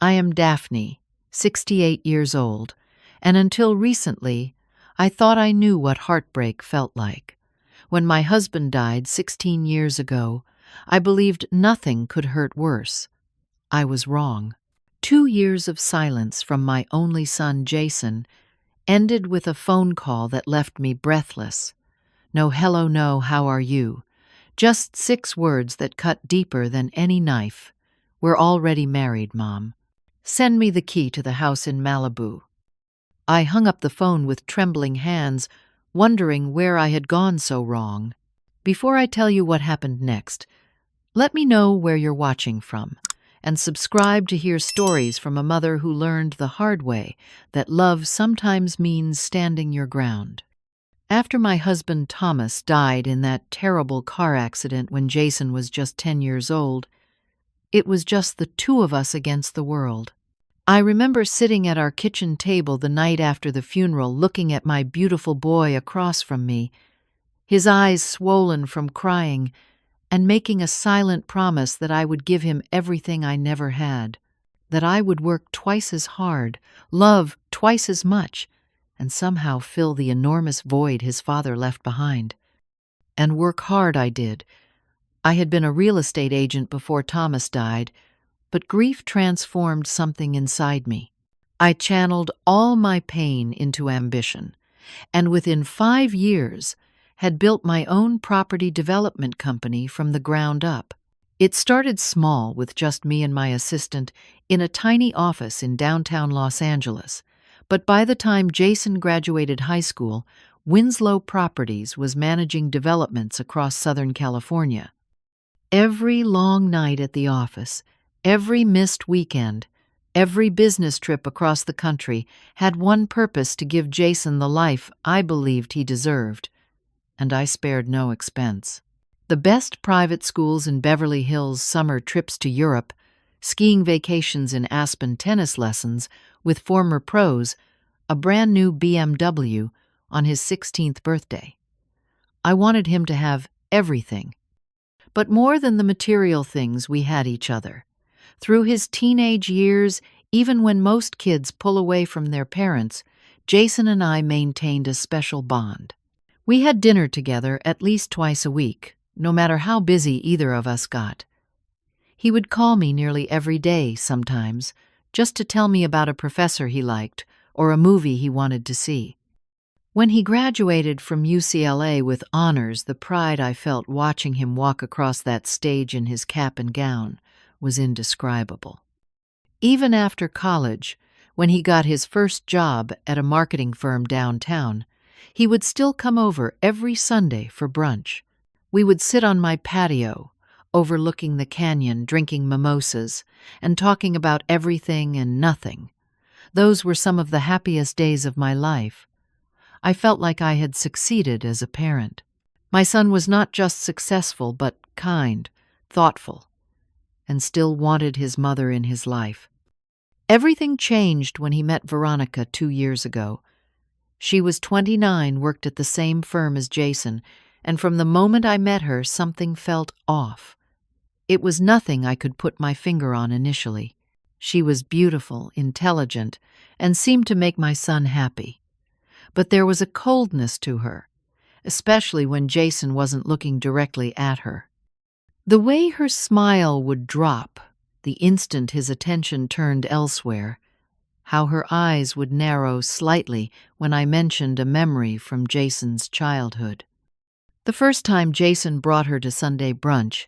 I am Daphne, 68 years old, and until recently, I thought I knew what heartbreak felt like. When my husband died 16 years ago, I believed nothing could hurt worse. I was wrong. 2 years of silence from my only son, Jason, ended with a phone call that left me breathless. No hello, no, how are you? Just 6 words that cut deeper than any knife. We're already married, Mom. Send me the key to the house in Malibu. I hung up the phone with trembling hands, wondering where I had gone so wrong. Before I tell you what happened next, let me know where you're watching from, and subscribe to hear stories from a mother who learned the hard way that love sometimes means standing your ground. After my husband Thomas died in that terrible car accident when Jason was just 10 years old, it was just the two of us against the world. I remember sitting at our kitchen table the night after the funeral, looking at my beautiful boy across from me, his eyes swollen from crying, and making a silent promise that I would give him everything I never had, that I would work twice as hard, love twice as much, and somehow fill the enormous void his father left behind. And work hard I did. I had been a real estate agent before Thomas died, but grief transformed something inside me. I channeled all my pain into ambition, and within 5 years had built my own property development company from the ground up. It started small with just me and my assistant in a tiny office in downtown Los Angeles, but by the time Jason graduated high school, Winslow Properties was managing developments across Southern California. Every long night at the office, every missed weekend, every business trip across the country had one purpose: to give Jason the life I believed he deserved, and I spared no expense. The best private schools in Beverly Hills, summer trips to Europe, skiing vacations in Aspen, tennis lessons with former pros, a brand new BMW on his 16th birthday. I wanted him to have everything. But more than the material things, we had each other. Through his teenage years, even when most kids pull away from their parents, Jason and I maintained a special bond. We had dinner together at least twice a week, no matter how busy either of us got. He would call me nearly every day sometimes, just to tell me about a professor he liked or a movie he wanted to see. When he graduated from UCLA with honors, the pride I felt watching him walk across that stage in his cap and gown was indescribable. Even after college, when he got his first job at a marketing firm downtown, he would still come over every Sunday for brunch. We would sit on my patio, overlooking the canyon, drinking mimosas, and talking about everything and nothing. Those were some of the happiest days of my life. I felt like I had succeeded as a parent. My son was not just successful, but kind, thoughtful, and still wanted his mother in his life. Everything changed when he met Veronica 2 years ago. She was 29, worked at the same firm as Jason, and from the moment I met her, something felt off. It was nothing I could put my finger on initially. She was beautiful, intelligent, and seemed to make my son happy. But there was a coldness to her, especially when Jason wasn't looking directly at her. The way her smile would drop the instant his attention turned elsewhere, how her eyes would narrow slightly when I mentioned a memory from Jason's childhood. The first time Jason brought her to Sunday brunch,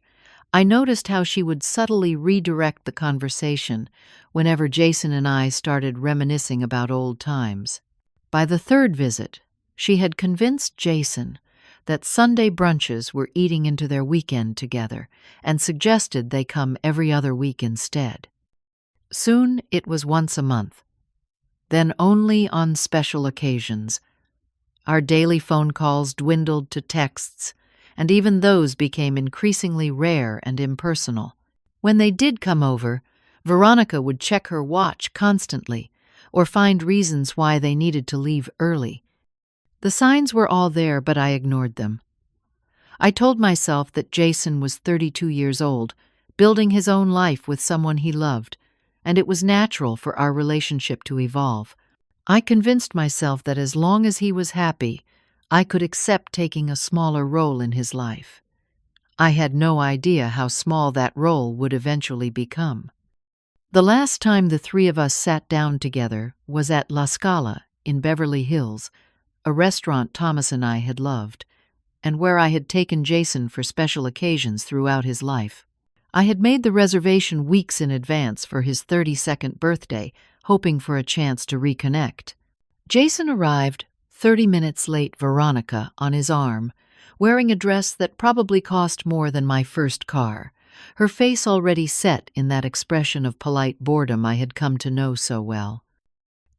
I noticed how she would subtly redirect the conversation whenever Jason and I started reminiscing about old times. By the third visit, she had convinced Jason that Sunday brunches were eating into their weekend together and suggested they come every other week instead. Soon it was once a month, then only on special occasions. Our daily phone calls dwindled to texts, and even those became increasingly rare and impersonal. When they did come over, Veronica would check her watch constantly, or find reasons why they needed to leave early. The signs were all there, but I ignored them. I told myself that Jason was 32 years old, building his own life with someone he loved, and it was natural for our relationship to evolve. I convinced myself that as long as he was happy, I could accept taking a smaller role in his life. I had no idea how small that role would eventually become. The last time the three of us sat down together was at La Scala in Beverly Hills, a restaurant Thomas and I had loved, and where I had taken Jason for special occasions throughout his life. I had made the reservation weeks in advance for his 32nd birthday, hoping for a chance to reconnect. Jason arrived 30 minutes late, Veronica on his arm, wearing a dress that probably cost more than my first car, her face already set in that expression of polite boredom I had come to know so well.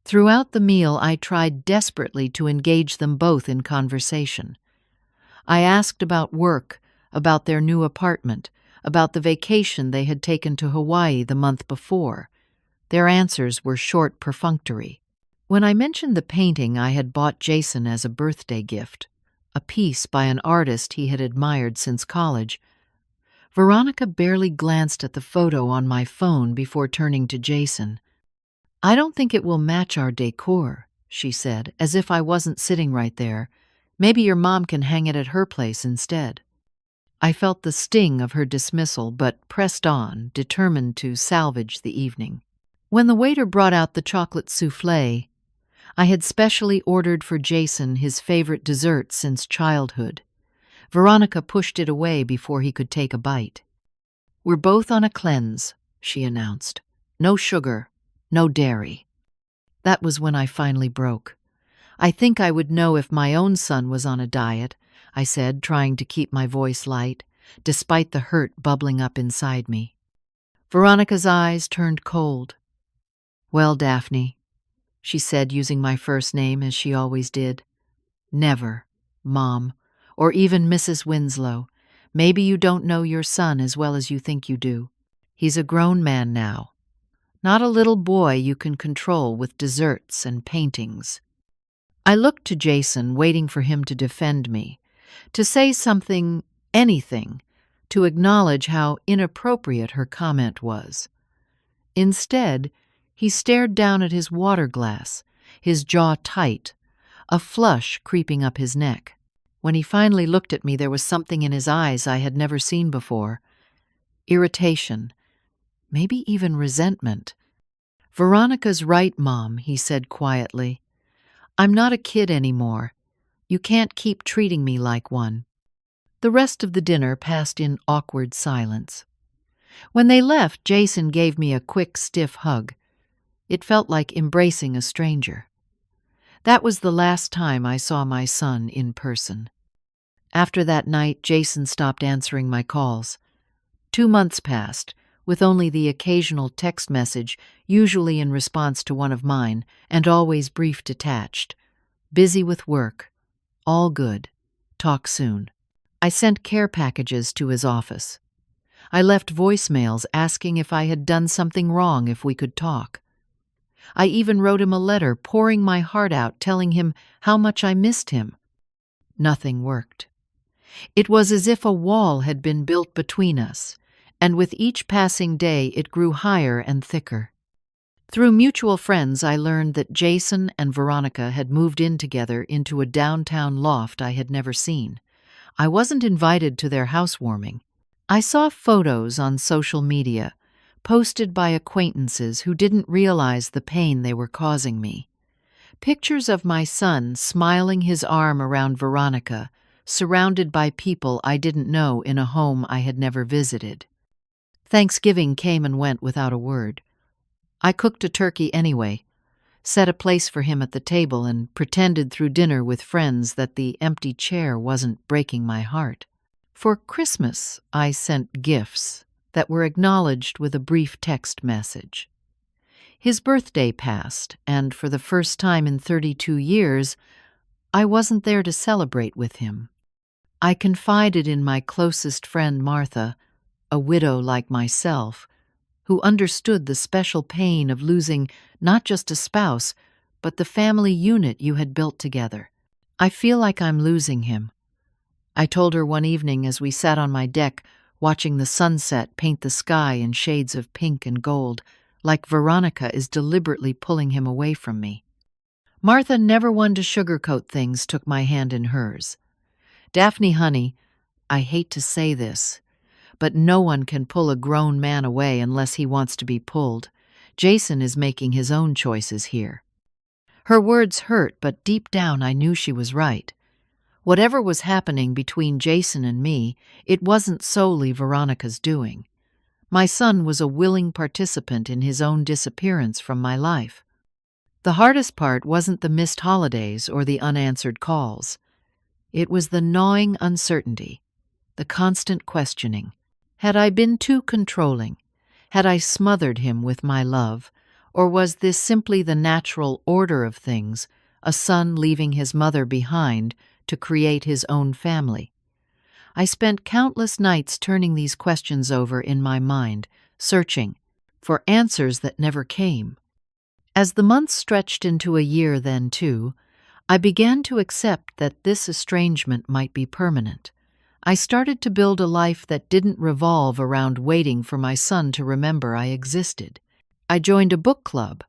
Throughout the meal, I tried desperately to engage them both in conversation. I asked about work, about their new apartment, about the vacation they had taken to Hawaii the month before. Their answers were short, perfunctory. When I mentioned the painting I had bought Jason as a birthday gift, a piece by an artist he had admired since college, Veronica barely glanced at the photo on my phone before turning to Jason. "I don't think it will match our decor," she said, as if I wasn't sitting right there. "Maybe your mom can hang it at her place instead." I felt the sting of her dismissal, but pressed on, determined to salvage the evening. When the waiter brought out the chocolate soufflé, I had specially ordered for Jason his favorite dessert since childhood. Veronica pushed it away before he could take a bite. "We're both on a cleanse," she announced. "No sugar, no dairy." That was when I finally broke. "I think I would know if my own son was on a diet," I said, trying to keep my voice light, despite the hurt bubbling up inside me. Veronica's eyes turned cold. "Well, Daphne," she said, using my first name as she always did. "Never, Mom, or even Mrs. Winslow. Maybe you don't know your son as well as you think you do. He's a grown man now. Not a little boy you can control with desserts and paintings." I looked to Jason, waiting for him to defend me, to say something, anything, to acknowledge how inappropriate her comment was. Instead, he stared down at his water glass, his jaw tight, a flush creeping up his neck. When he finally looked at me, there was something in his eyes I had never seen before. Irritation, maybe even resentment. "Veronica's right, Mom," he said quietly. "I'm not a kid anymore. You can't keep treating me like one." The rest of the dinner passed in awkward silence. When they left, Jason gave me a quick, stiff hug. It felt like embracing a stranger. That was the last time I saw my son in person. After that night, Jason stopped answering my calls. 2 months passed, with only the occasional text message, usually in response to one of mine, and always brief detached. "Busy with work. All good. Talk soon." I sent care packages to his office. I left voicemails asking if I had done something wrong, if we could talk. I even wrote him a letter, pouring my heart out, telling him how much I missed him. Nothing worked. It was as if a wall had been built between us, and with each passing day it grew higher and thicker. Through mutual friends, I learned that Jason and Veronica had moved in together into a downtown loft I had never seen. I wasn't invited to their housewarming. I saw photos on social media, posted by acquaintances who didn't realize the pain they were causing me. Pictures of my son smiling his arm around Veronica, surrounded by people I didn't know in a home I had never visited. Thanksgiving came and went without a word. I cooked a turkey anyway, set a place for him at the table, and pretended through dinner with friends that the empty chair wasn't breaking my heart. For Christmas, I sent gifts that were acknowledged with a brief text message. His birthday passed, and for the first time in 32 years, I wasn't there to celebrate with him. I confided in my closest friend Martha, a widow like myself, who understood the special pain of losing not just a spouse, but the family unit you had built together. "I feel like I'm losing him," I told her one evening as we sat on my deck watching the sunset paint the sky in shades of pink and gold, like Veronica is deliberately pulling him away from me. Martha, never one to sugarcoat things, took my hand in hers. Daphne, honey, I hate to say this, but no one can pull a grown man away unless he wants to be pulled. Jason is making his own choices here. Her words hurt, but deep down I knew she was right. Whatever was happening between Jason and me, it wasn't solely Veronica's doing. My son was a willing participant in his own disappearance from my life. The hardest part wasn't the missed holidays or the unanswered calls. It was the gnawing uncertainty, the constant questioning. Had I been too controlling? Had I smothered him with my love? Or was this simply the natural order of things, a son leaving his mother behind to create his own family? I spent countless nights turning these questions over in my mind, searching for answers that never came. As the months stretched into a year then, too, I began to accept that this estrangement might be permanent. I started to build a life that didn't revolve around waiting for my son to remember I existed. I joined a book club.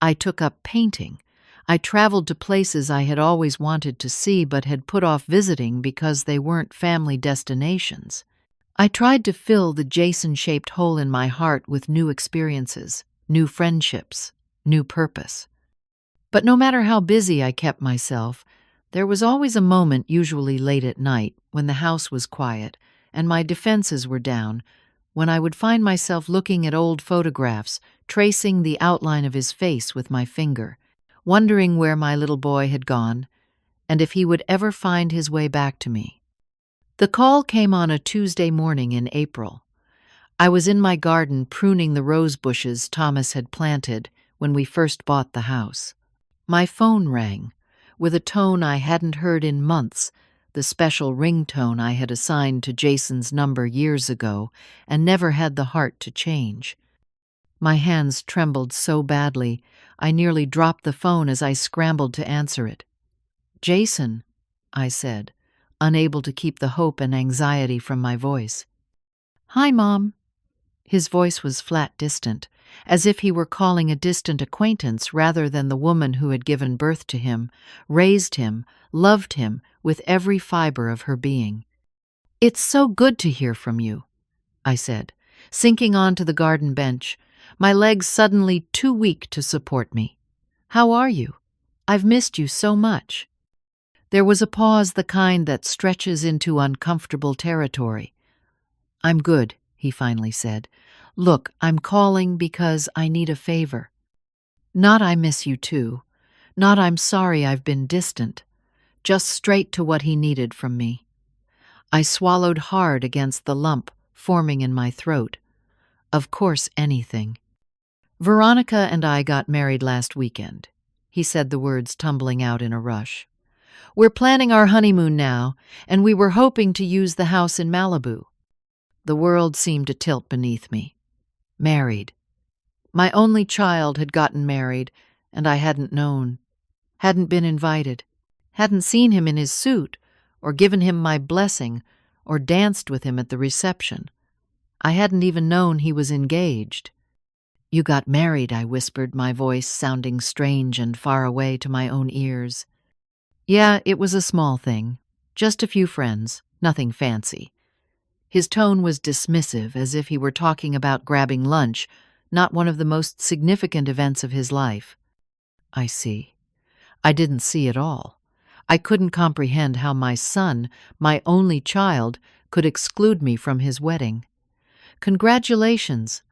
I took up painting. I traveled to places I had always wanted to see but had put off visiting because they weren't family destinations. I tried to fill the Jason-shaped hole in my heart with new experiences, new friendships, new purpose. But no matter how busy I kept myself, there was always a moment, usually late at night, when the house was quiet and my defenses were down, when I would find myself looking at old photographs, tracing the outline of his face with my finger, wondering where my little boy had gone, and if he would ever find his way back to me. The call came on a Tuesday morning in April. I was in my garden pruning the rose bushes Thomas had planted when we first bought the house. My phone rang, with a tone I hadn't heard in months, the special ringtone I had assigned to Jason's number years ago and never had the heart to change. My hands trembled so badly, I nearly dropped the phone as I scrambled to answer it. "Jason," I said, unable to keep the hope and anxiety from my voice. "Hi, Mom." His voice was flat, distant, as if he were calling a distant acquaintance rather than the woman who had given birth to him, raised him, loved him with every fiber of her being. "It's so good to hear from you," I said, sinking onto the garden bench, my legs suddenly too weak to support me. "How are you? I've missed you so much." There was a pause, the kind that stretches into uncomfortable territory. "I'm good," he finally said. "Look, I'm calling because I need a favor. Not I miss you too. Not I'm sorry I've been distant. Just straight to what he needed from me." I swallowed hard against the lump forming in my throat. Of course, anything. "Veronica and I got married last weekend," he said, the words tumbling out in a rush. "We're planning our honeymoon now, and we were hoping to use the house in Malibu." The world seemed to tilt beneath me. Married. My only child had gotten married, and I hadn't known, hadn't been invited, hadn't seen him in his suit, or given him my blessing, or danced with him at the reception. I hadn't even known he was engaged. "You got married," I whispered, my voice sounding strange and far away to my own ears. "Yeah, it was a small thing. Just a few friends, nothing fancy." His tone was dismissive, as if he were talking about grabbing lunch, not one of the most significant events of his life. I see. I didn't see it all. I couldn't comprehend how my son, my only child, could exclude me from his wedding. "Congratulations."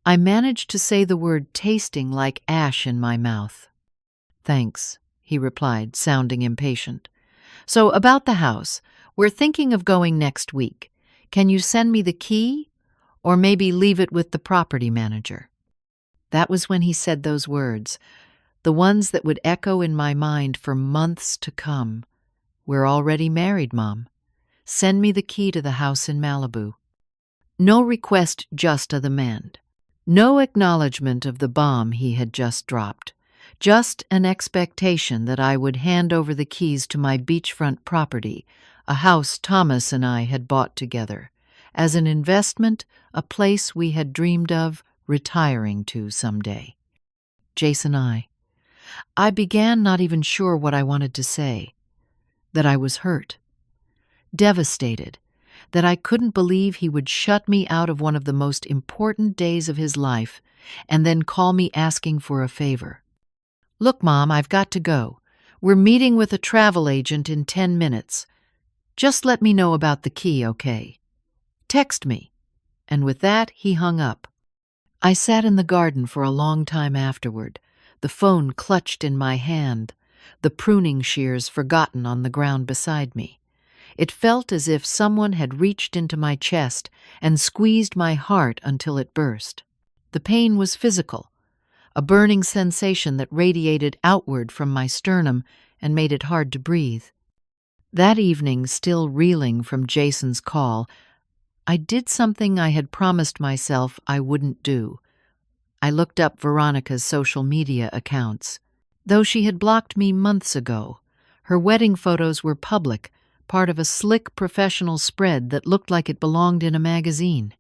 I managed to say the word, tasting like ash in my mouth. "Thanks," he replied, sounding impatient. "So about the house, we're thinking of going next week. Can you send me the key? Or maybe leave it with the property manager?" That was when he said those words, the ones that would echo in my mind for months to come. "We're already married, Mom. Send me the key to the house in Malibu." No request, just a demand. No acknowledgement of the bomb he had just dropped. Just an expectation that I would hand over the keys to my beachfront property, a house Thomas and I had bought together, as an investment, a place we had dreamed of retiring to someday. Jason, I began not even sure what I wanted to say. That I was hurt, devastated, that I couldn't believe he would shut me out of one of the most important days of his life and then call me asking for a favor. Look, Mom, I've got to go. We're meeting with a travel agent in 10 minutes. Just let me know about the key, okay? Text me. And with that, he hung up. I sat in the garden for a long time afterward, the phone clutched in my hand, the pruning shears forgotten on the ground beside me. It felt as if someone had reached into my chest and squeezed my heart until it burst. The pain was physical, a burning sensation that radiated outward from my sternum and made it hard to breathe. That evening, still reeling from Jason's call, I did something I had promised myself I wouldn't do. I looked up Veronica's social media accounts. Though she had blocked me months ago, her wedding photos were public, part of a slick professional spread that looked like it belonged in a magazine.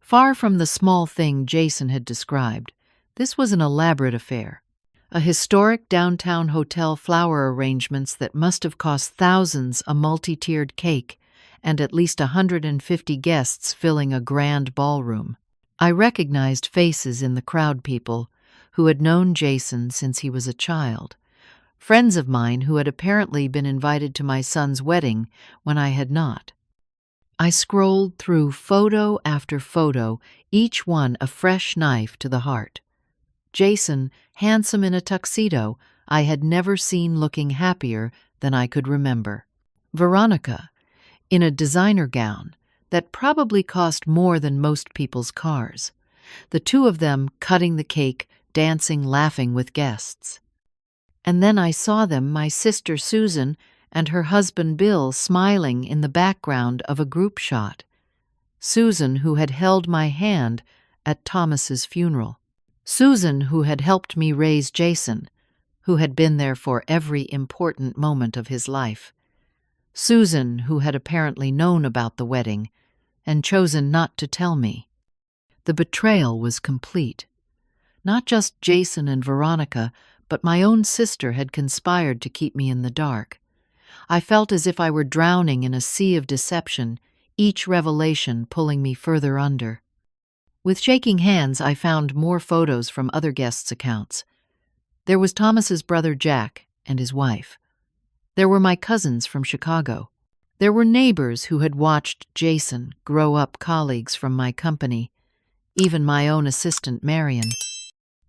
Far from the small thing Jason had described, this was an elaborate affair. A historic downtown hotel flower arrangements that must have cost thousands, a multi-tiered cake, and at least 150 guests filling a grand ballroom. I recognized faces in the crowd, people who had known Jason since he was a child, friends of mine who had apparently been invited to my son's wedding when I had not. I scrolled through photo after photo, each one a fresh knife to the heart. Jason, handsome in a tuxedo, I had never seen looking happier than I could remember. Veronica, in a designer gown that probably cost more than most people's cars. The two of them cutting the cake, dancing, laughing with guests. And then I saw them, my sister Susan and her husband Bill, smiling in the background of a group shot. Susan, who had held my hand at Thomas's funeral. Susan, who had helped me raise Jason, who had been there for every important moment of his life. Susan, who had apparently known about the wedding and chosen not to tell me. The betrayal was complete. Not just Jason and Veronica, but my own sister had conspired to keep me in the dark. I felt as if I were drowning in a sea of deception, each revelation pulling me further under. With shaking hands, I found more photos from other guests' accounts. There was Thomas's brother Jack and his wife. There were my cousins from Chicago. There were neighbors who had watched Jason grow up, colleagues from my company, even my own assistant Marion.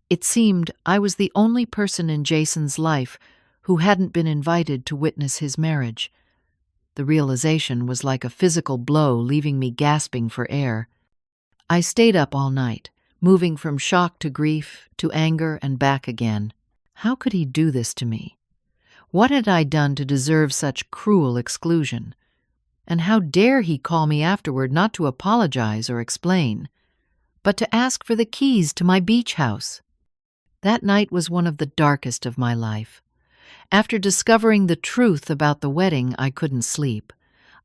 It seemed I was the only person in Jason's life who hadn't been invited to witness his marriage. The realization was like a physical blow, leaving me gasping for air. I stayed up all night, moving from shock to grief to anger and back again. How could he do this to me? What had I done to deserve such cruel exclusion? And how dare he call me afterward not to apologize or explain, but to ask for the keys to my beach house? That night was one of the darkest of my life. After discovering the truth about the wedding, I couldn't sleep.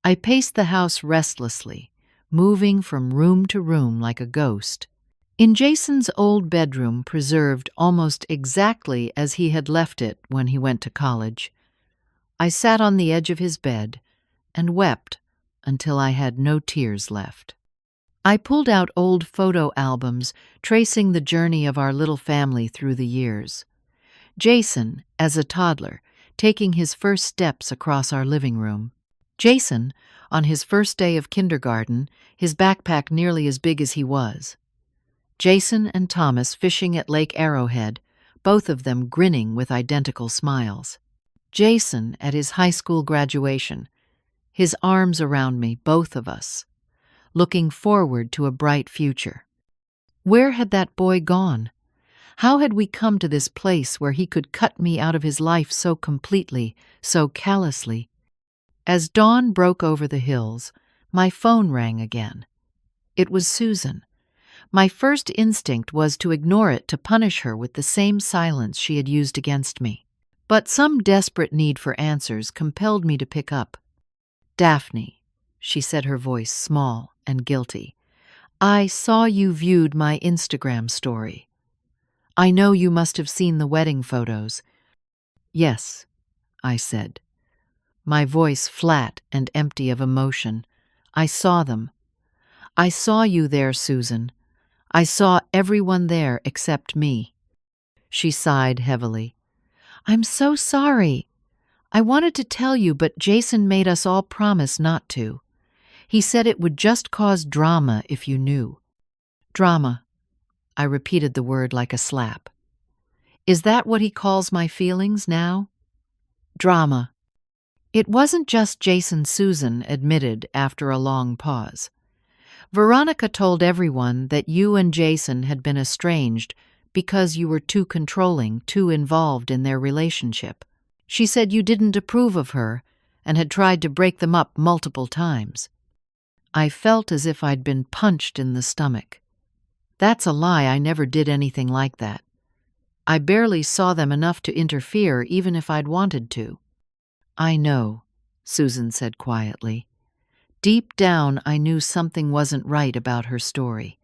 I paced the house restlessly, moving from room to room like a ghost. In Jason's old bedroom, preserved almost exactly as he had left it when he went to college, I sat on the edge of his bed and wept until I had no tears left. I pulled out old photo albums tracing the journey of our little family through the years. Jason, as a toddler, taking his first steps across our living room. Jason, on his first day of kindergarten, his backpack nearly as big as he was. Jason and Thomas fishing at Lake Arrowhead, both of them grinning with identical smiles. Jason at his high school graduation, his arms around me, both of us, looking forward to a bright future. Where had that boy gone? How had we come to this place where he could cut me out of his life so completely, so callously? As dawn broke over the hills, my phone rang again. It was Susan. My first instinct was to ignore it, to punish her with the same silence she had used against me. But some desperate need for answers compelled me to pick up. "Daphne," she said, her voice small and guilty, I saw you viewed my Instagram story. I know you must have seen the wedding photos. Yes, I said, my voice flat and empty of emotion. I saw them. I saw you there, Susan. I saw everyone there except me. She sighed heavily. I'm so sorry. I wanted to tell you, but Jason made us all promise not to. He said it would just cause drama if you knew. Drama. I repeated the word like a slap. Is that what he calls my feelings now? Drama. It wasn't just Jason, Susan admitted after a long pause. Veronica told everyone that you and Jason had been estranged because you were too controlling, too involved in their relationship. She said you didn't approve of her and had tried to break them up multiple times. I felt as if I'd been punched in the stomach. That's a lie. I never did anything like that. I barely saw them enough to interfere, even if I'd wanted to. I know, Susan said quietly. Deep down, I knew something wasn't right about her story.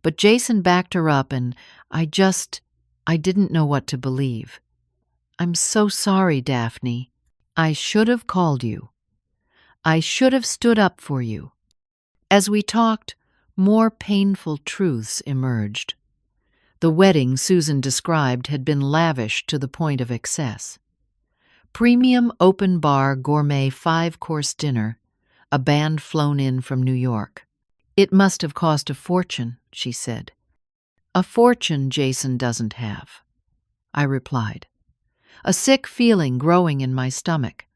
But Jason backed her up, and I didn't know what to believe. I'm so sorry, Daphne. I should have called you. I should have stood up for you. As we talked, more painful truths emerged. The wedding Susan described had been lavish to the point of excess. Premium open-bar gourmet 5-course dinner, a band flown in from New York. It must have cost a fortune, she said. A fortune Jason doesn't have, I replied, a sick feeling growing in my stomach.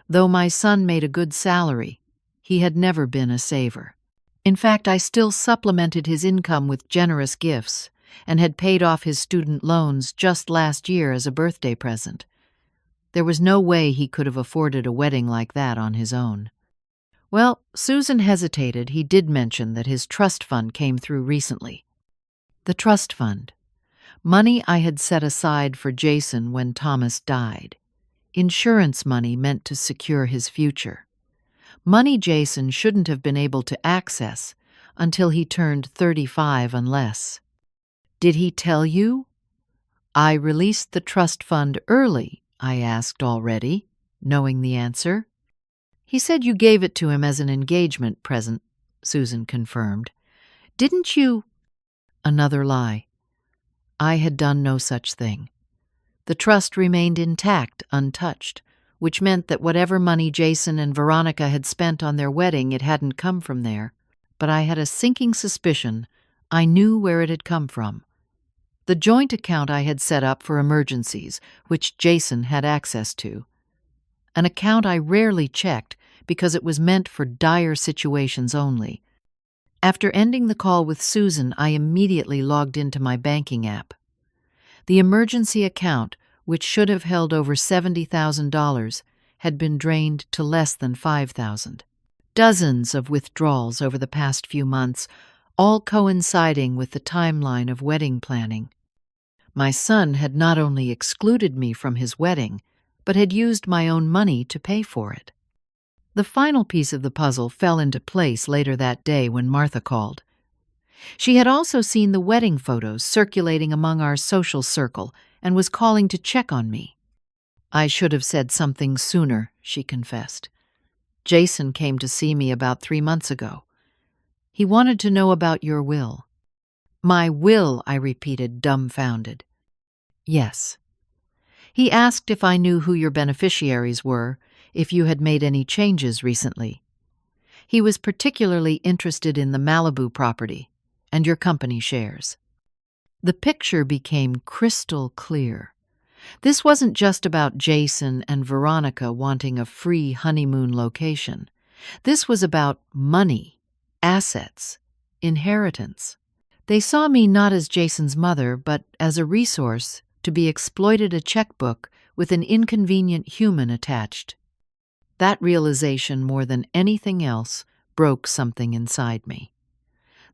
Though my son made a good salary, he had never been a saver. In fact, I still supplemented his income with generous gifts and had paid off his student loans just last year as a birthday present. There was no way he could have afforded a wedding like that on his own. Well, Susan hesitated. He did mention that his trust fund came through recently. The trust fund. Money I had set aside for Jason when Thomas died. Insurance money meant to secure his future. Money Jason shouldn't have been able to access until he turned 35 unless. Did he tell you? I released the trust fund early, I asked already, knowing the answer. He said you gave it to him as an engagement present, Susan confirmed. Didn't you? Another lie. I had done no such thing. The trust remained intact, untouched, which meant that whatever money Jason and Veronica had spent on their wedding, it hadn't come from there. But I had a sinking suspicion I knew where it had come from. The joint account I had set up for emergencies, which Jason had access to. An account I rarely checked because it was meant for dire situations only. After ending the call with Susan, I immediately logged into my banking app. The emergency account, which should have held over $70,000, had been drained to less than $5,000. Dozens of withdrawals over the past few months, all coinciding with the timeline of wedding planning. My son had not only excluded me from his wedding, but had used my own money to pay for it. The final piece of the puzzle fell into place later that day when Martha called. She had also seen the wedding photos circulating among our social circle and was calling to check on me. I should have said something sooner, she confessed. Jason came to see me about 3 months ago. He wanted to know about your will. My will, I repeated, dumbfounded. Yes. He asked if I knew who your beneficiaries were, if you had made any changes recently. He was particularly interested in the Malibu property and your company shares. The picture became crystal clear. This wasn't just about Jason and Veronica wanting a free honeymoon location. This was about money, assets, inheritance. They saw me not as Jason's mother, but as a resource to be exploited, a checkbook with an inconvenient human attached. That realization, more than anything else, broke something inside me.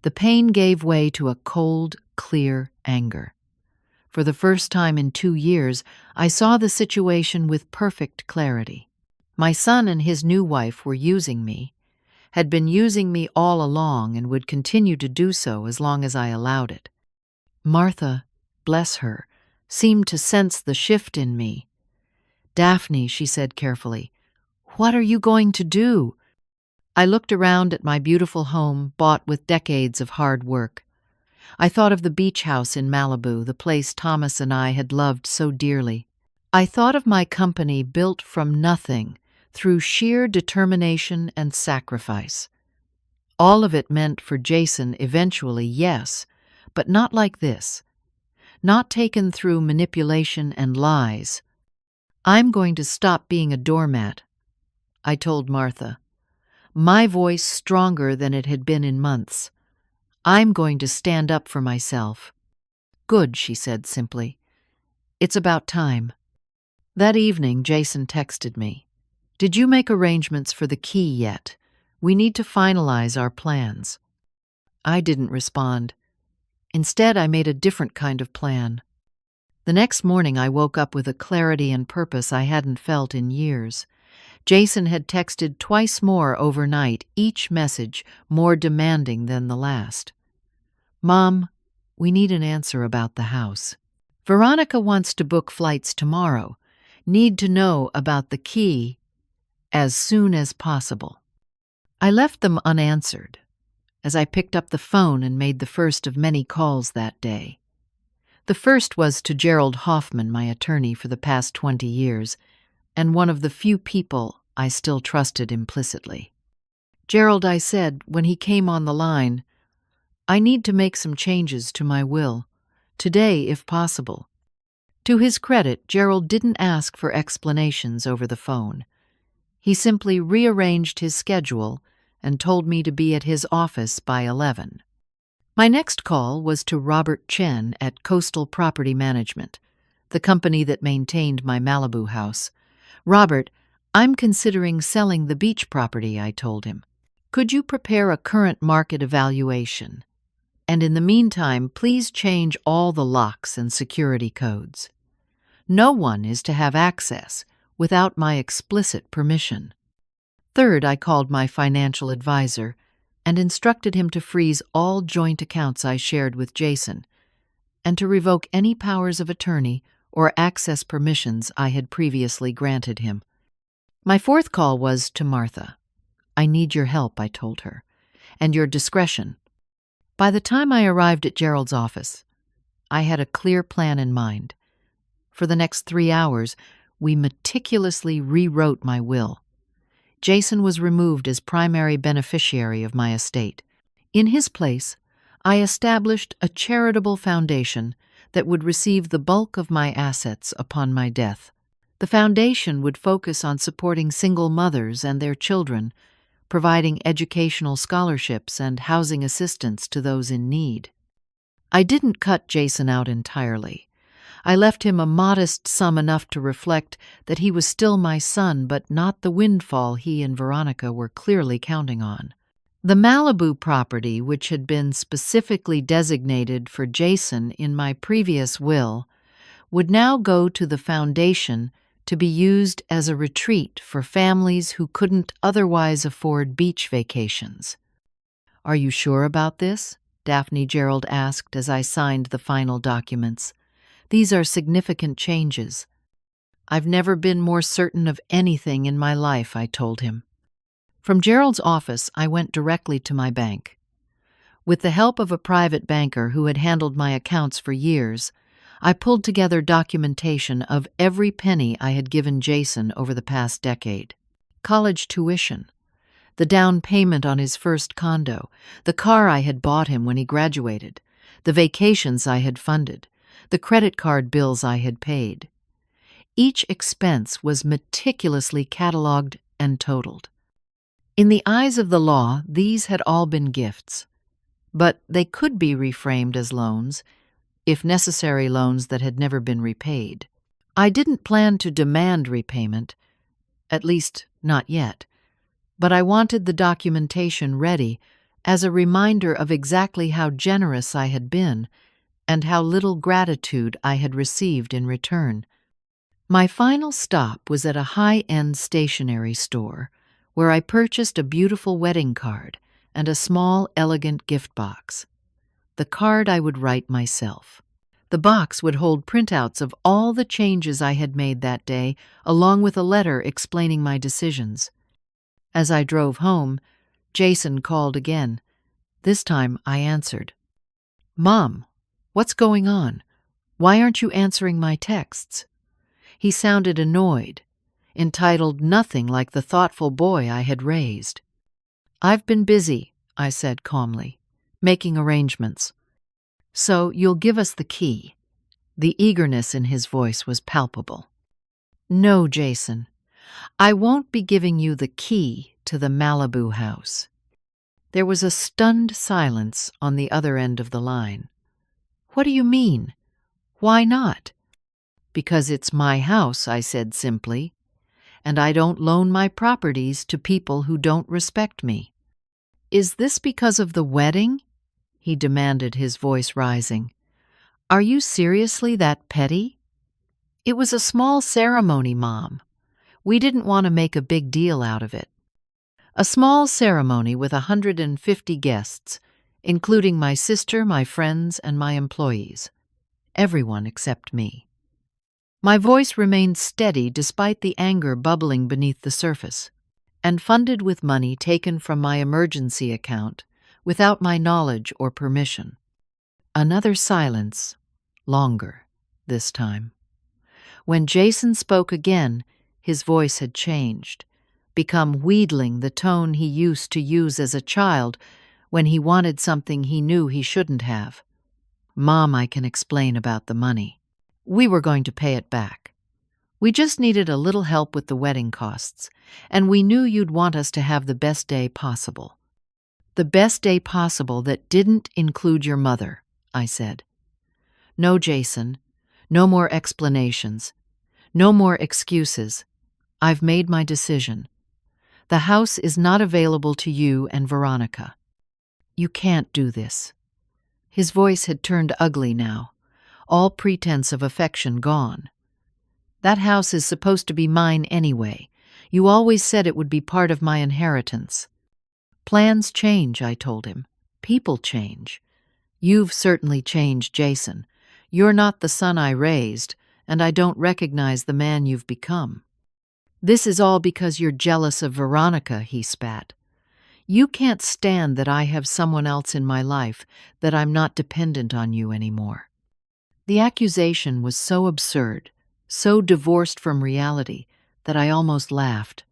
The pain gave way to a cold, clear anger. For the first time in 2 years, I saw the situation with perfect clarity. My son and his new wife were using me, had been using me all along and would continue to do so as long as I allowed it. Martha, bless her, seemed to sense the shift in me. "Daphne," she said carefully, "what are you going to do?" I looked around at my beautiful home, bought with decades of hard work. I thought of the beach house in Malibu, the place Thomas and I had loved so dearly. I thought of my company built from nothing through sheer determination and sacrifice. All of it meant for Jason eventually, yes, but not like this. Not taken through manipulation and lies. "I'm going to stop being a doormat," I told Martha, my voice stronger than it had been in months. "I'm going to stand up for myself." "Good," she said simply. "It's about time." That evening, Jason texted me. "Did you make arrangements for the key yet? We need to finalize our plans." I didn't respond. Instead, I made a different kind of plan. The next morning, I woke up with a clarity and purpose I hadn't felt in years. Jason had texted twice more overnight, each message more demanding than the last. "Mom, we need an answer about the house. Veronica wants to book flights tomorrow. Need to know about the key as soon as possible." I left them unanswered as I picked up the phone and made the first of many calls that day. The first was to Gerald Hoffman, my attorney for the past 20 years, and one of the few people I still trusted implicitly. "Gerald," I said when he came on the line, "I need to make some changes to my will, today if possible." To his credit, Gerald didn't ask for explanations over the phone. He simply rearranged his schedule and told me to be at his office by 11. My next call was to Robert Chen at Coastal Property Management, the company that maintained my Malibu house. "Robert, I'm considering selling the beach property," I told him. "Could you prepare a current market evaluation? And in the meantime, please change all the locks and security codes. No one is to have access without my explicit permission." Third, I called my financial advisor and instructed him to freeze all joint accounts I shared with Jason and to revoke any powers of attorney or access permissions I had previously granted him. My fourth call was to Martha. "I need your help," I told her, "and your discretion." By the time I arrived at Gerald's office, I had a clear plan in mind. For the next 3 hours, we meticulously rewrote my will. Jason was removed as primary beneficiary of my estate. In his place, I established a charitable foundation that would receive the bulk of my assets upon my death. The foundation would focus on supporting single mothers and their children, providing educational scholarships and housing assistance to those in need. I didn't cut Jason out entirely. I left him a modest sum enough to reflect that he was still my son, but not the windfall he and Veronica were clearly counting on. The Malibu property, which had been specifically designated for Jason in my previous will, would now go to the foundation to be used as a retreat for families who couldn't otherwise afford beach vacations. "Are you sure about this?" Daphne Gerald asked as I signed the final documents. "These are significant changes." "I've never been more certain of anything in my life," I told him. From Gerald's office, I went directly to my bank. With the help of a private banker who had handled my accounts for years, I pulled together documentation of every penny I had given Jason over the past decade. College tuition, the down payment on his first condo, the car I had bought him when he graduated, the vacations I had funded, the credit card bills I had paid. Each expense was meticulously cataloged and totaled. In the eyes of the law, these had all been gifts, but they could be reframed as loans, if necessary loans that had never been repaid. I didn't plan to demand repayment, at least not yet, but I wanted the documentation ready as a reminder of exactly how generous I had been and how little gratitude I had received in return. My final stop was at a high-end stationery store where I purchased a beautiful wedding card and a small, elegant gift box. The card I would write myself. The box would hold printouts of all the changes I had made that day, along with a letter explaining my decisions. As I drove home, Jason called again. This time I answered. "Mom, what's going on? Why aren't you answering my texts?" He sounded annoyed, entitled nothing like the thoughtful boy I had raised. "I've been busy," I said calmly, "making arrangements. So you'll give us the key." The eagerness in his voice was palpable. "No, Jason, I won't be giving you the key to the Malibu house." There was a stunned silence on the other end of the line. "What do you mean? Why not?" "Because it's my house," I said simply, "and I don't loan my properties to people who don't respect me." "Is this because of the wedding?" he demanded, his voice rising. "Are you seriously that petty?" "It was a small ceremony, Mom. We didn't want to make a big deal out of it." A small ceremony with 150 guests, including my sister, my friends, and my employees. Everyone except me. My voice remained steady despite the anger bubbling beneath the surface, and funded with money taken from my emergency account without my knowledge or permission. Another silence, longer this time. When Jason spoke again, his voice had changed, become wheedling, the tone he used to use as a child when he wanted something he knew he shouldn't have. "Mom, I can explain about the money. We were going to pay it back. We just needed a little help with the wedding costs, and we knew you'd want us to have the best day possible." "The best day possible that didn't include your mother," I said. "No, Jason, no more explanations, no more excuses. I've made my decision. The house is not available to you and Veronica. You can't do this." His voice had turned ugly now, all pretense of affection gone. "That house is supposed to be mine anyway. You always said it would be part of my inheritance." "Plans change," I told him. "People change. You've certainly changed, Jason. You're not the son I raised, and I don't recognize the man you've become." "This is all because you're jealous of Veronica," he spat. "You can't stand that I have someone else in my life, that I'm not dependent on you anymore." The accusation was so absurd, so divorced from reality, that I almost laughed.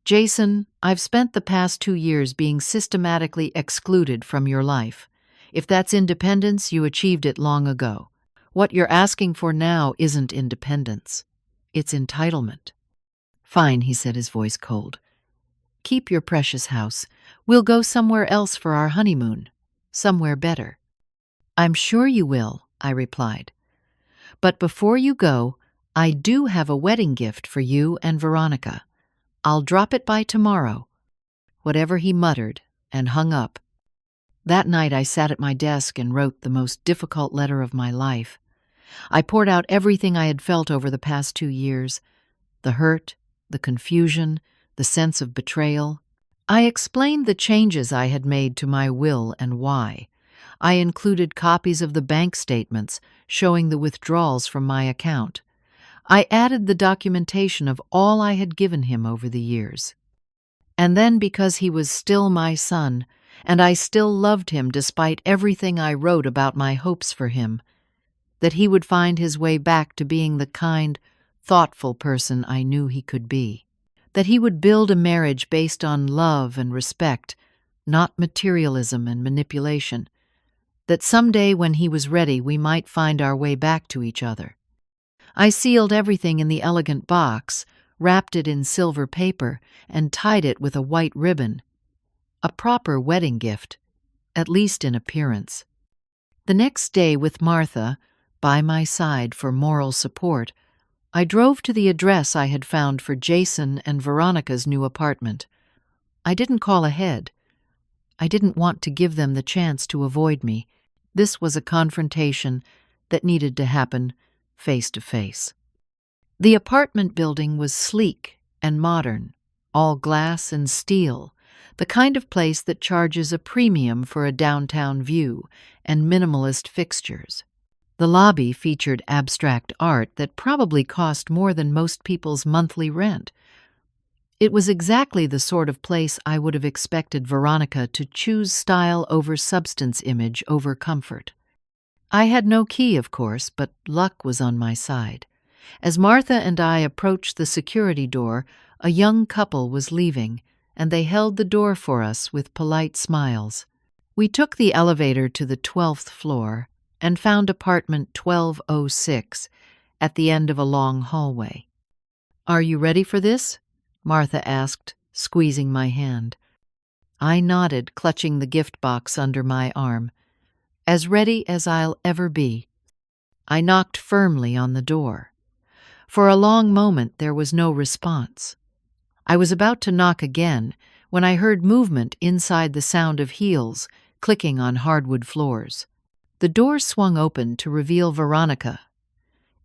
"Jason, I've spent the past 2 years being systematically excluded from your life. If that's independence, you achieved it long ago. What you're asking for now isn't independence. It's entitlement." "Fine," he said, his voice cold. "Keep your precious house. We'll go somewhere else for our honeymoon. Somewhere better." "I'm sure you will," I replied. "But before you go, I do have a wedding gift for you and Veronica. I'll drop it by tomorrow." Whatever he muttered, and hung up. That night I sat at my desk and wrote the most difficult letter of my life. I poured out everything I had felt over the past 2 years, the hurt, the confusion, the sense of betrayal. I explained the changes I had made to my will and why. I included copies of the bank statements showing the withdrawals from my account. I added the documentation of all I had given him over the years. And then, because he was still my son, and I still loved him despite everything I wrote about my hopes for him, that he would find his way back to being the kind, thoughtful person I knew he could be. That he would build a marriage based on love and respect, not materialism and manipulation. That someday when he was ready we might find our way back to each other. I sealed everything in the elegant box, wrapped it in silver paper, and tied it with a white ribbon. A proper wedding gift, at least in appearance. The next day, with Martha by my side for moral support, I drove to the address I had found for Jason and Veronica's new apartment. I didn't call ahead. I didn't want to give them the chance to avoid me. This was a confrontation that needed to happen face to face. The apartment building was sleek and modern, all glass and steel, the kind of place that charges a premium for a downtown view and minimalist fixtures. The lobby featured abstract art that probably cost more than most people's monthly rent. It was exactly the sort of place I would have expected Veronica to choose style over substance, image over comfort. I had no key, of course, but luck was on my side. As Martha and I approached the security door, a young couple was leaving, and they held the door for us with polite smiles. We took the elevator to the 12th floor and found apartment 1206 at the end of a long hallway. "Are you ready for this?" Martha asked, squeezing my hand. I nodded, clutching the gift box under my arm. "As ready as I'll ever be." I knocked firmly on the door. For a long moment there was no response. I was about to knock again when I heard movement inside, the sound of heels clicking on hardwood floors. The door swung open to reveal Veronica,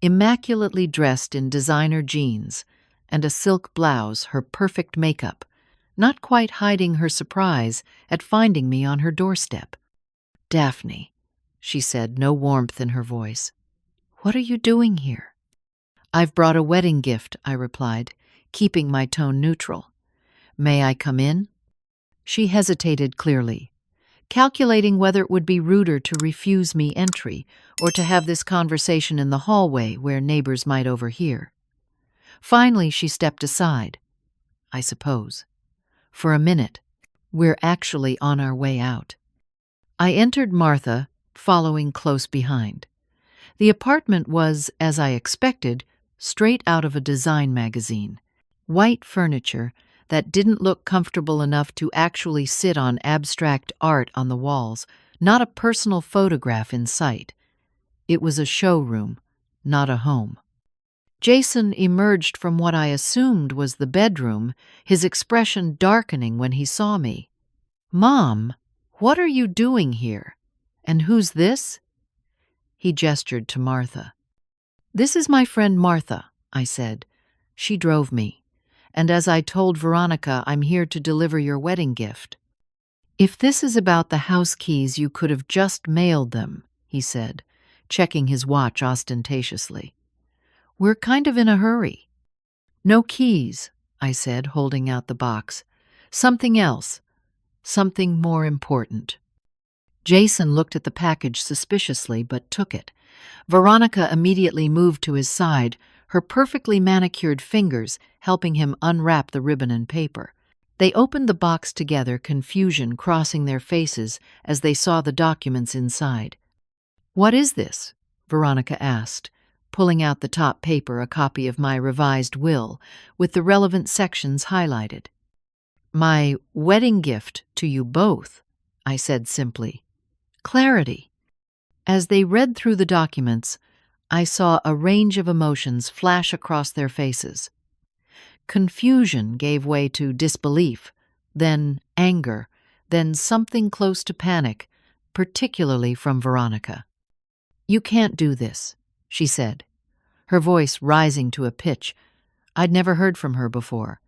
immaculately dressed in designer jeans and a silk blouse, her perfect makeup, not quite hiding her surprise at finding me on her doorstep. "Daphne," she said, no warmth in her voice. "What are you doing here?" "I've brought a wedding gift," I replied, keeping my tone neutral. "May I come in?" She hesitated clearly, calculating whether it would be ruder to refuse me entry or to have this conversation in the hallway where neighbors might overhear. Finally, she stepped aside. "I suppose. For a minute. We're actually on our way out." I entered Martha, following close behind. The apartment was, as I expected, straight out of a design magazine. White furniture that didn't look comfortable enough to actually sit on abstract art on the walls, not a personal photograph in sight. It was a showroom, not a home. Jason emerged from what I assumed was the bedroom, his expression darkening when he saw me. "Mom, what are you doing here? And who's this?" He gestured to Martha. "This is my friend Martha," I said. "She drove me. And as I told Veronica, I'm here to deliver your wedding gift." "If this is about the house keys, you could have just mailed them," he said, checking his watch ostentatiously. "We're kind of in a hurry." "No keys," I said, holding out the box. "Something else. Something more important." Jason looked at the package suspiciously, but took it. Veronica immediately moved to his side, her perfectly manicured fingers helping him unwrap the ribbon and paper. They opened the box together, confusion crossing their faces as they saw the documents inside. "What is this?" Veronica asked, pulling out the top paper, a copy of my revised will, with the relevant sections highlighted. "My wedding gift to you both," I said simply. "Clarity." As they read through the documents, I saw a range of emotions flash across their faces. Confusion gave way to disbelief, then anger, then something close to panic, particularly from Veronica. "You can't do this," she said, her voice rising to a pitch I'd never heard from her before.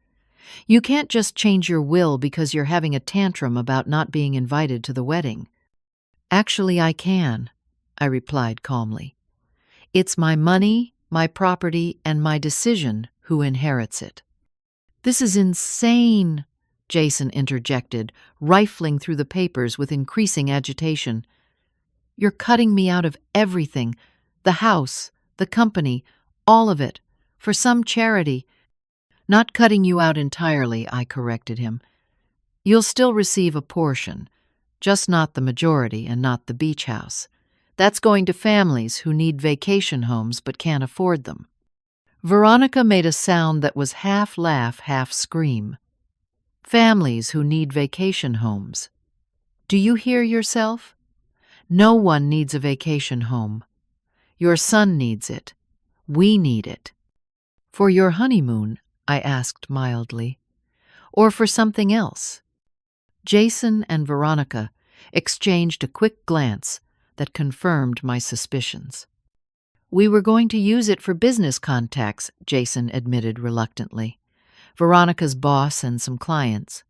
"You can't just change your will because you're having a tantrum about not being invited to the wedding." "Actually, I can," I replied calmly. "It's my money, my property, and my decision who inherits it." "This is insane," Jason interjected, rifling through the papers with increasing agitation. "You're cutting me out of everything, the house, the company, all of it, for some charity." "Not cutting you out entirely," I corrected him. "You'll still receive a portion, just not the majority and not the beach house. That's going to families who need vacation homes but can't afford them." Veronica made a sound that was half laugh, half scream. "Families who need vacation homes. Do you hear yourself? No one needs a vacation home. Your son needs it. We need it." "For your honeymoon?" I asked mildly. "Or for something else?" Jason and Veronica exchanged a quick glance that confirmed my suspicions. "We were going to use it for business contacts," Jason admitted reluctantly. Veronica's boss and some clients.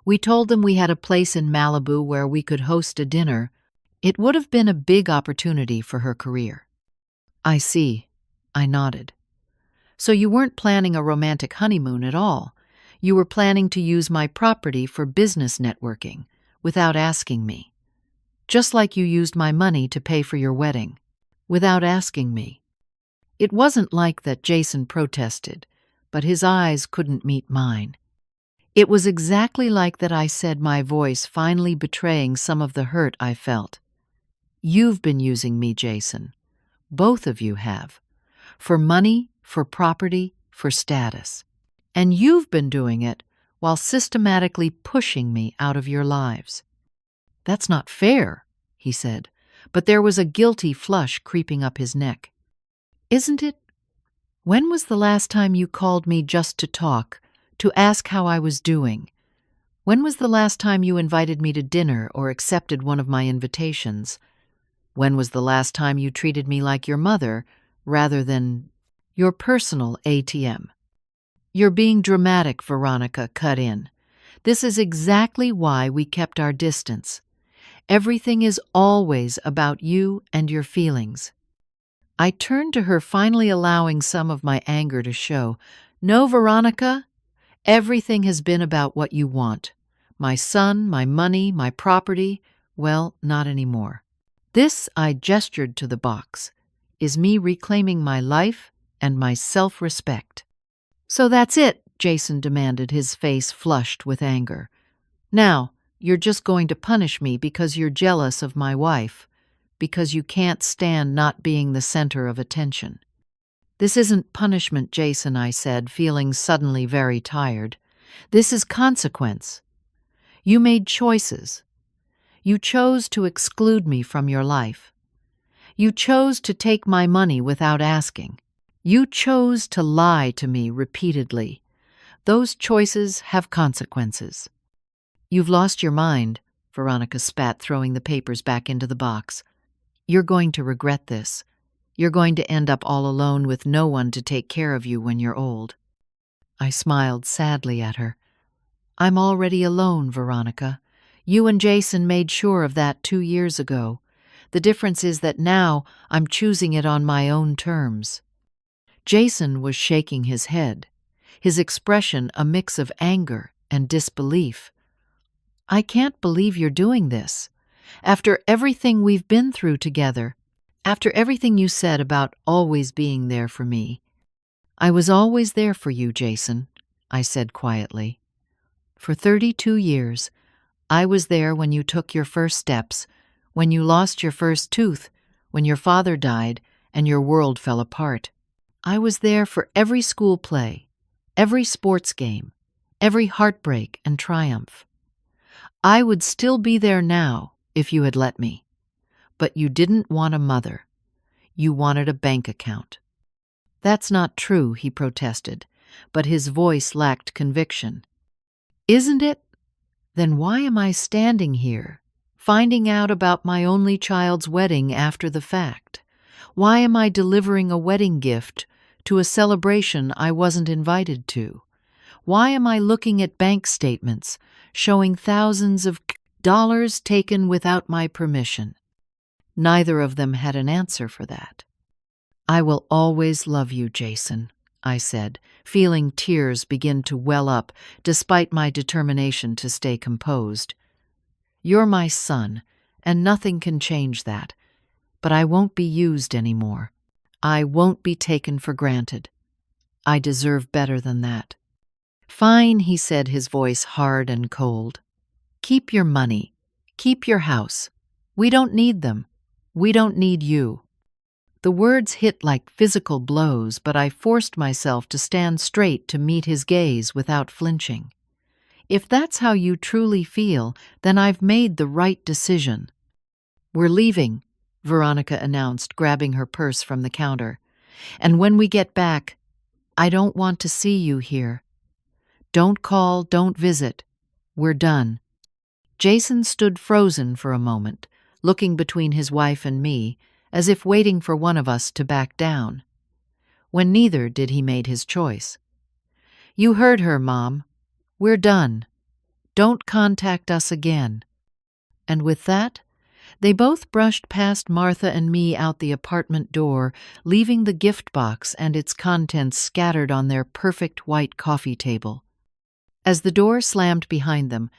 We told them we had a place in Malibu where we could host a dinner. It would have been a big opportunity for her career. I see. I nodded. So you weren't planning a romantic honeymoon at all. You were planning to use my property for business networking, without asking me. Just like you used my money to pay for your wedding, without asking me. It wasn't like that Jason protested, but his eyes couldn't meet mine. It was exactly like that I said, my voice finally betraying some of the hurt I felt. You've been using me, Jason. Both of you have. For money, for property, for status. And you've been doing it while systematically pushing me out of your lives. That's not fair, he said, but there was a guilty flush creeping up his neck. Isn't it? When was the last time you called me just to talk, to ask how I was doing? When was the last time you invited me to dinner or accepted one of my invitations? When was the last time you treated me like your mother, rather than your personal ATM? You're being dramatic, Veronica cut in. This is exactly why we kept our distance. Everything is always about you and your feelings. I turned to her, finally allowing some of my anger to show. No, Veronica, everything has been about what you want. My son, my money, my property. Well, not anymore. This, I gestured to the box, is me reclaiming my life and my self-respect. So that's it, Jason demanded, his face flushed with anger. Now, you're just going to punish me because you're jealous of my wife, because you can't stand not being the center of attention. This isn't punishment, Jason, I said, feeling suddenly very tired. This is consequence. You made choices. You chose to exclude me from your life. You chose to take my money without asking. You chose to lie to me repeatedly. Those choices have consequences. You've lost your mind, Veronica spat, throwing the papers back into the box. You're going to regret this. You're going to end up all alone with no one to take care of you when you're old. I smiled sadly at her. I'm already alone, Veronica. You and Jason made sure of that 2 years ago. The difference is that now I'm choosing it on my own terms. Jason was shaking his head, his expression a mix of anger and disbelief. I can't believe you're doing this. After everything we've been through together, after everything you said about always being there for me. I was always there for you, Jason, I said quietly. For 32 years, I was there when you took your first steps, when you lost your first tooth, when your father died and your world fell apart. I was there for every school play, every sports game, every heartbreak and triumph. I would still be there now if you had let me. But you didn't want a mother. You wanted a bank account. That's not true, he protested, but his voice lacked conviction. Isn't it? Then why am I standing here, finding out about my only child's wedding after the fact? Why am I delivering a wedding gift to a celebration I wasn't invited to? Why am I looking at bank statements showing thousands of dollars taken without my permission? Neither of them had an answer for that. I will always love you, Jason, I said, feeling tears begin to well up despite my determination to stay composed. You're my son, and nothing can change that. But I won't be used anymore. I won't be taken for granted. I deserve better than that. Fine, he said, his voice hard and cold. Keep your money. Keep your house. We don't need them. We don't need you. The words hit like physical blows, but I forced myself to stand straight to meet his gaze without flinching. If that's how you truly feel, then I've made the right decision. We're leaving, Veronica announced, grabbing her purse from the counter. And when we get back, I don't want to see you here. Don't call, don't visit. We're done. Jason stood frozen for a moment, looking between his wife and me, as if waiting for one of us to back down. When neither did, he made his choice. "You heard her, Mom. We're done. Don't contact us again." And with that, they both brushed past Martha and me out the apartment door, leaving the gift box and its contents scattered on their perfect white coffee table. As the door slammed behind them,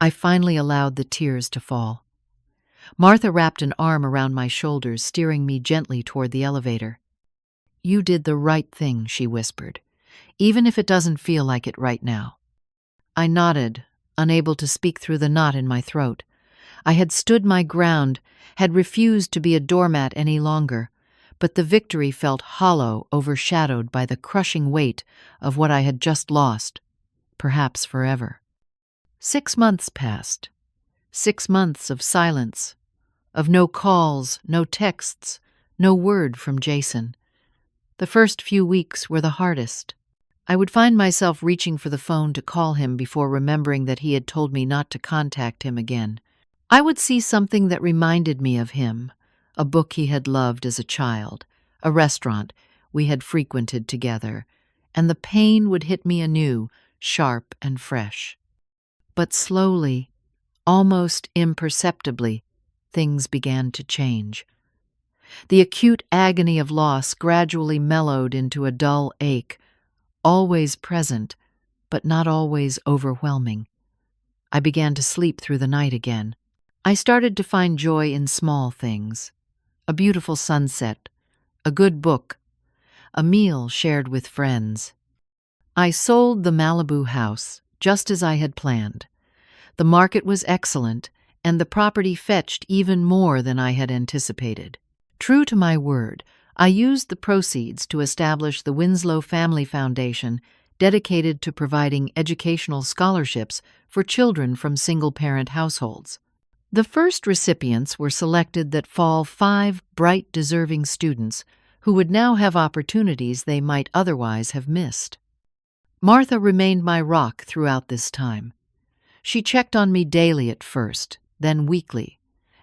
I finally allowed the tears to fall. Martha wrapped an arm around my shoulders, steering me gently toward the elevator. "You did the right thing," she whispered, "even if it doesn't feel like it right now." I nodded, unable to speak through the knot in my throat. I had stood my ground, had refused to be a doormat any longer, but the victory felt hollow, overshadowed by the crushing weight of what I had just lost, perhaps forever. 6 months passed. 6 months of silence, of no calls, no texts, no word from Jason. The first few weeks were the hardest. I would find myself reaching for the phone to call him before remembering that he had told me not to contact him again. I would see something that reminded me of him, a book he had loved as a child, a restaurant we had frequented together, and the pain would hit me anew, sharp and fresh. But slowly, almost imperceptibly, things began to change. The acute agony of loss gradually mellowed into a dull ache, always present, but not always overwhelming. I began to sleep through the night again. I started to find joy in small things: a beautiful sunset, a good book, a meal shared with friends. I sold the Malibu house, just as I had planned. The market was excellent, and the property fetched even more than I had anticipated. True to my word, I used the proceeds to establish the Winslow Family Foundation, dedicated to providing educational scholarships for children from single-parent households. The first recipients were selected that fall 5 bright, deserving students who would now have opportunities they might otherwise have missed. Martha remained my rock throughout this time. She checked on me daily at first, then weekly,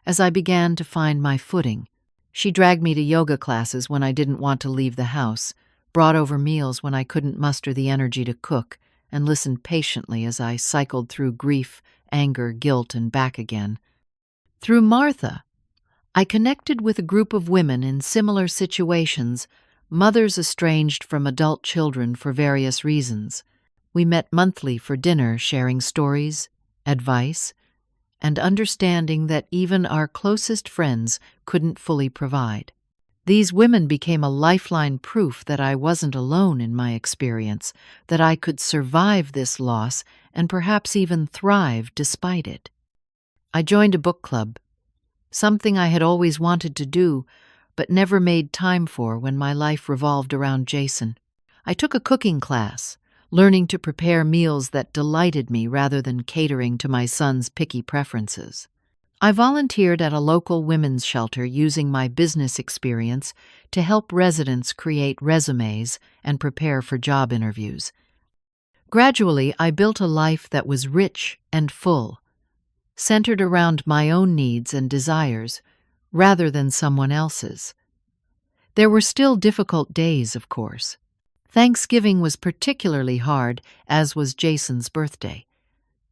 as I began to find my footing. She dragged me to yoga classes when I didn't want to leave the house, brought over meals when I couldn't muster the energy to cook, and listened patiently as I cycled through grief, anger, guilt, and back again. Through Martha, I connected with a group of women in similar situations, mothers estranged from adult children for various reasons. We met monthly for dinner, sharing stories, advice, and understanding that even our closest friends couldn't fully provide. These women became a lifeline, proof that I wasn't alone in my experience, that I could survive this loss and perhaps even thrive despite it. I joined a book club, something I had always wanted to do, but never made time for when my life revolved around Jason. I took a cooking class, learning to prepare meals that delighted me rather than catering to my son's picky preferences. I volunteered at a local women's shelter, using my business experience to help residents create resumes and prepare for job interviews. Gradually, I built a life that was rich and full, centered around my own needs and desires, rather than someone else's. There were still difficult days, of course. Thanksgiving was particularly hard, as was Jason's birthday.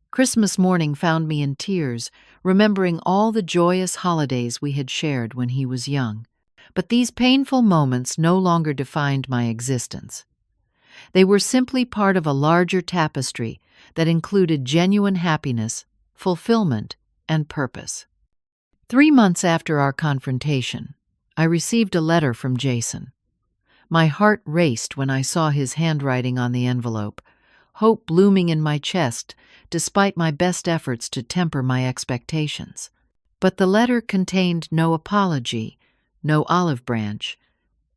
Christmas morning found me in tears, remembering all the joyous holidays we had shared when he was young. But these painful moments no longer defined my existence. They were simply part of a larger tapestry that included genuine happiness, fulfillment, and purpose. 3 months after our confrontation, I received a letter from Jason. My heart raced when I saw his handwriting on the envelope, hope blooming in my chest despite my best efforts to temper my expectations. But the letter contained no apology, no olive branch.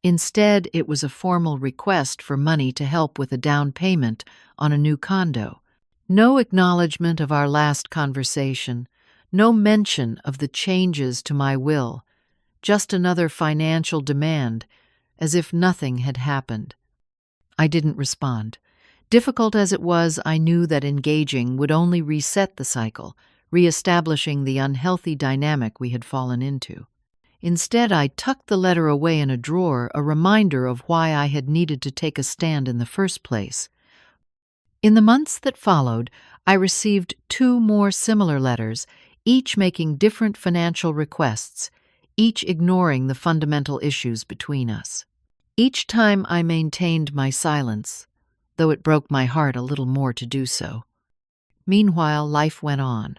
Instead, it was a formal request for money to help with a down payment on a new condo. No acknowledgement of our last conversation, no mention of the changes to my will, just another financial demand, as if nothing had happened. I didn't respond. Difficult as it was, I knew that engaging would only reset the cycle, reestablishing the unhealthy dynamic we had fallen into. Instead, I tucked the letter away in a drawer, a reminder of why I had needed to take a stand in the first place. In the months that followed, I received 2 more similar letters, each making different financial requests, each ignoring the fundamental issues between us. Each time I maintained my silence, though it broke my heart a little more to do so. Meanwhile, life went on.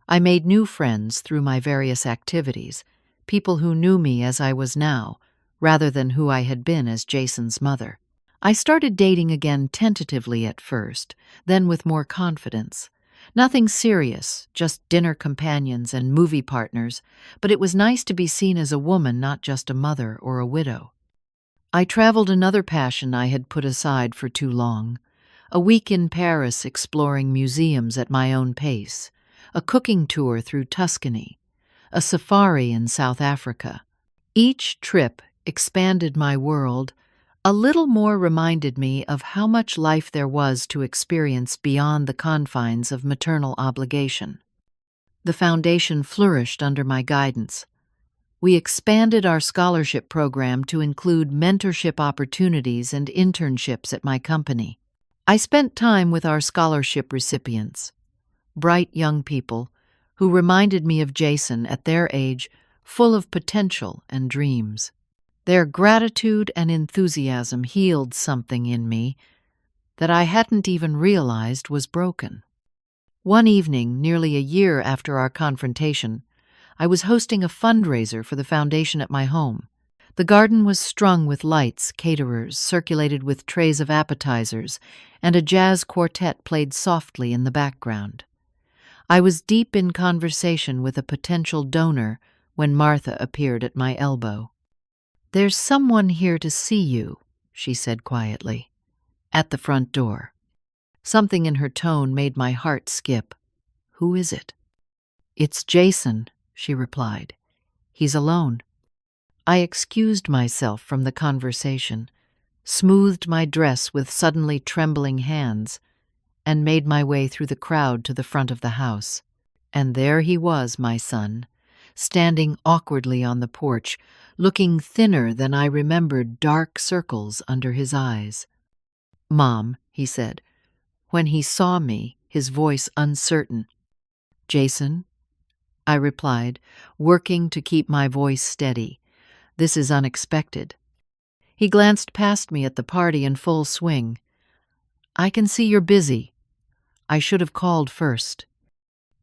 I made new friends through my various activities, people who knew me as I was now, rather than who I had been as Jason's mother. I started dating again tentatively at first, then with more confidence. Nothing serious, just dinner companions and movie partners, but it was nice to be seen as a woman, not just a mother or a widow. I traveled another passion I had put aside for too long. A week in Paris exploring museums at my own pace, a cooking tour through Tuscany, a safari in South Africa. Each trip expanded my world, a little more reminded me of how much life there was to experience beyond the confines of maternal obligation. The foundation flourished under my guidance. We expanded our scholarship program to include mentorship opportunities and internships at my company. I spent time with our scholarship recipients, bright young people who reminded me of Jason at their age, full of potential and dreams. Their gratitude and enthusiasm healed something in me that I hadn't even realized was broken. One evening, nearly a year after our confrontation, I was hosting a fundraiser for the foundation at my home. The garden was strung with lights, caterers circulated with trays of appetizers, and a jazz quartet played softly in the background. I was deep in conversation with a potential donor when Martha appeared at my elbow. "There's someone here to see you," she said quietly, at the front door. Something in her tone made my heart skip. "Who is it?" "It's Jason," she replied. "He's alone." I excused myself from the conversation, smoothed my dress with suddenly trembling hands, and made my way through the crowd to the front of the house. And there he was, my son, standing awkwardly on the porch, looking thinner than I remembered, dark circles under his eyes. "Mom," he said. When he saw me, his voice uncertain. "Jason?" I replied, working to keep my voice steady. "This is unexpected." He glanced past me at the party in full swing. "I can see you're busy. I should have called first."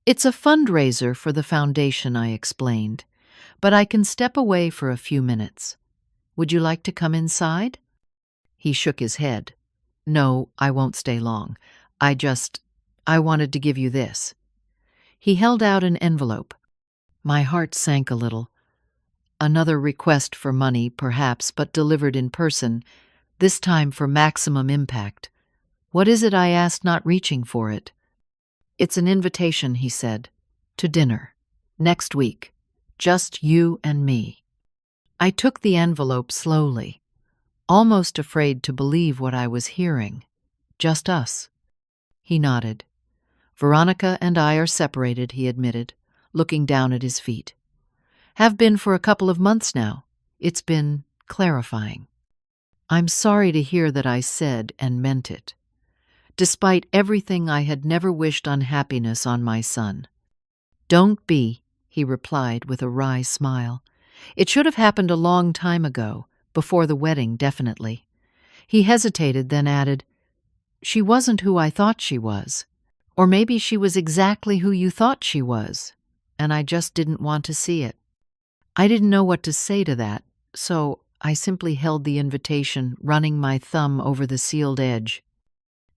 "It's a fundraiser for the foundation," I explained, "but I can step away for a few minutes. Would you like to come inside?" He shook his head. "No, I won't stay long. I wanted to give you this." He held out an envelope. My heart sank a little. Another request for money, perhaps, but delivered in person, this time for maximum impact. "What is it?" I asked, not reaching for it. "It's an invitation," he said, "to dinner. Next week. Just you and me." I took the envelope slowly, almost afraid to believe what I was hearing. "Just us." He nodded. "Veronica and I are separated," he admitted, looking down at his feet. "Have been for a couple of months now. It's been clarifying." I'm sorry to hear that I said and meant it. Despite everything, I had never wished unhappiness on my son. "Don't be," he replied with a wry smile. "It should have happened a long time ago, before the wedding, definitely." He hesitated, then added, "She wasn't who I thought she was. Or maybe she was exactly who you thought she was, and I just didn't want to see it." I didn't know what to say to that, so I simply held the invitation, running my thumb over the sealed edge.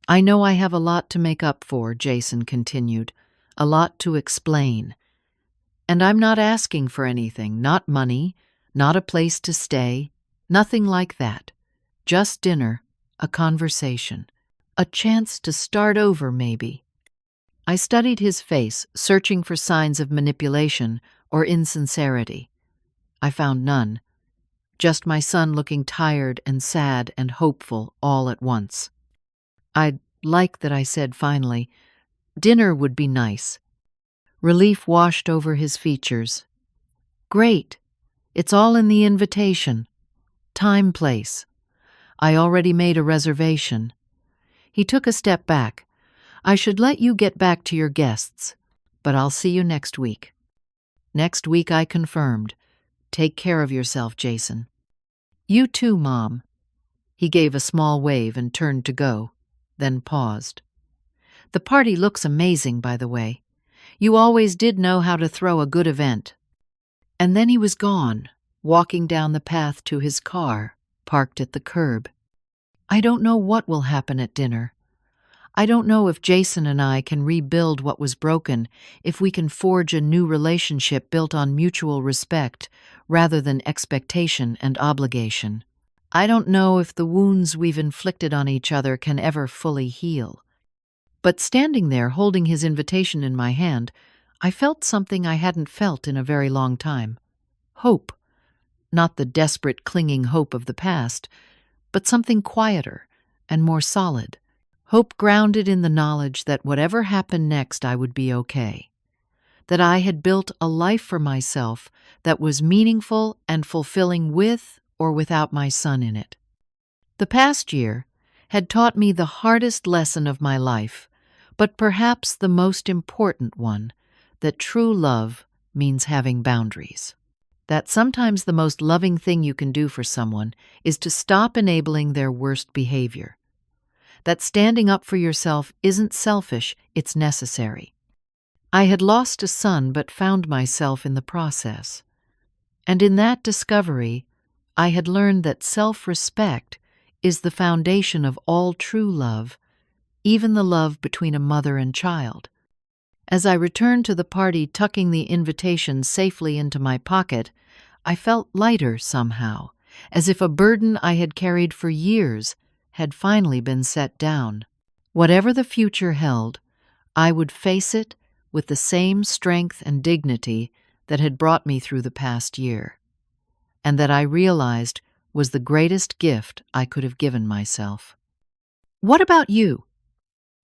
"I know I have a lot to make up for," Jason continued, "a lot to explain. And I'm not asking for anything, not money, not a place to stay, nothing like that. Just dinner, a conversation, a chance to start over maybe." I studied his face, searching for signs of manipulation or insincerity. I found none. Just my son looking tired and sad and hopeful all at once. "I'd like that," I said finally. "Dinner would be nice." Relief washed over his features. "Great. It's all in the invitation. Time, place. I already made a reservation." He took a step back. "I should let you get back to your guests, but I'll see you next week." Next week, I confirmed. "Take care of yourself, Jason." "You too, Mom." He gave a small wave and turned to go, then paused. "The party looks amazing, by the way. You always did know how to throw a good event." And then he was gone, walking down the path to his car, parked at the curb. I don't know what will happen at dinner. I don't know if Jason and I can rebuild what was broken, if we can forge a new relationship built on mutual respect rather than expectation and obligation. I don't know if the wounds we've inflicted on each other can ever fully heal. But standing there holding his invitation in my hand, I felt something I hadn't felt in a very long time. Hope. Not the desperate, clinging hope of the past, but something quieter and more solid. Hope grounded in the knowledge that whatever happened next, I would be okay. That I had built a life for myself that was meaningful and fulfilling with or without my son in it. The past year had taught me the hardest lesson of my life, but perhaps the most important one, that true love means having boundaries. That sometimes the most loving thing you can do for someone is to stop enabling their worst behavior. That standing up for yourself isn't selfish, it's necessary. I had lost a son but found myself in the process. And in that discovery, I had learned that self-respect is the foundation of all true love, even the love between a mother and child. As I returned to the party, tucking the invitation safely into my pocket, I felt lighter somehow, as if a burden I had carried for years had finally been set down. Whatever the future held, I would face it with the same strength and dignity that had brought me through the past year, and that I realized was the greatest gift I could have given myself. What about you?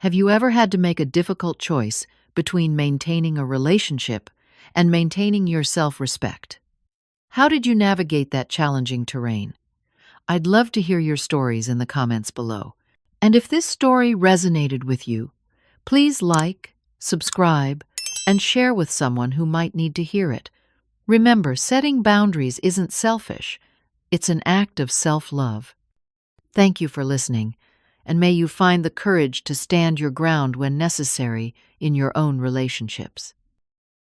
Have you ever had to make a difficult choice between maintaining a relationship and maintaining your self-respect? How did you navigate that challenging terrain? I'd love to hear your stories in the comments below. And if this story resonated with you, please like, subscribe, and share with someone who might need to hear it. Remember, setting boundaries isn't selfish. It's an act of self-love. Thank you for listening, and may you find the courage to stand your ground when necessary in your own relationships.